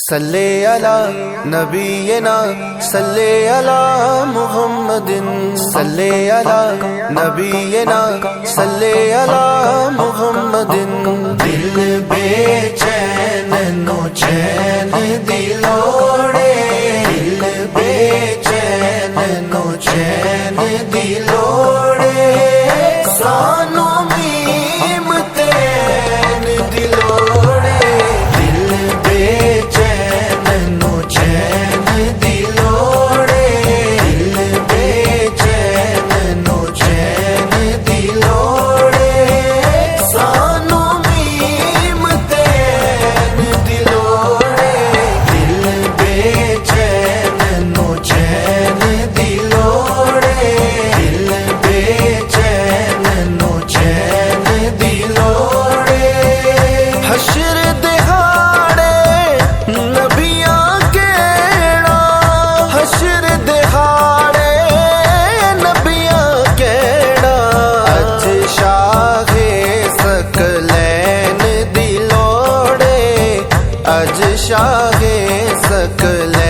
सल्ले अला नबीना सल्ले अला मुहम्मदिन सल्ले अला नबीना सल्ले अला मुहम्मदिन। दिल बेचैन नो चैन दिलोड़े, दिल बेचैन नो चैन दिलोड़े, सानू मीम तैन दिलोड़े। दिल बेचैन नो चैन दिलोड़े, दिल बेचैन नो चैन दिलोड़े, सानू मीम तैन दिलोड़े। दिल बेचैन नो चैन दिलोड़े, दिल बेचैन नो चैन दिलोड़े। हश्र दिहाड़े नबियां केड़ा, हश्र दिहाड़े नबियां केड़ा, अज शाहे सकलैन दिलोड़े, अज शाहे सकलैन